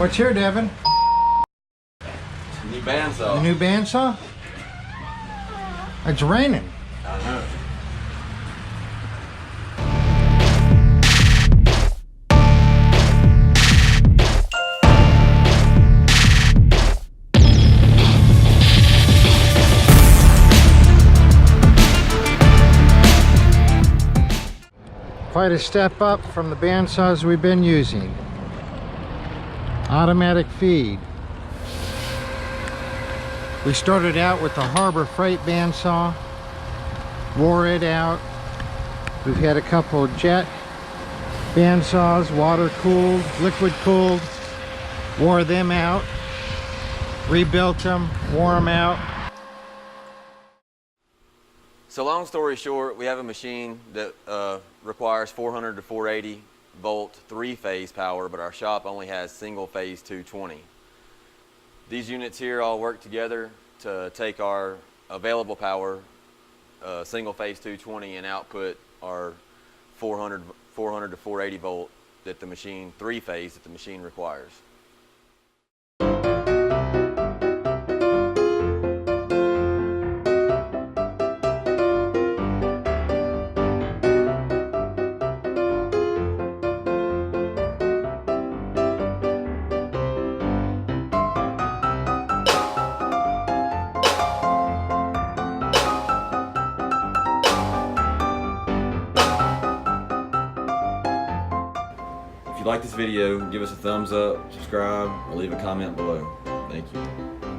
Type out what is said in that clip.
What's here, Devin? New bandsaw. The new bandsaw? It's raining. I know. Quite a step up from the bandsaws we've been using. Automatic feed. We started out with the Harbor Freight bandsaw, wore it out. We've had a couple of jet bandsaws, water cooled, liquid cooled, wore them out, rebuilt them, wore them out. So long story short, we have a machine that requires 400 to 480 volt three-phase power, but our shop only has single-phase 220. These units here all work together to take our available power, single-phase 220, and output our 400 to 480 volt that the machine, three-phase that the machine requires. If you like this video, give us a thumbs up, subscribe, or leave a comment below. Thank you.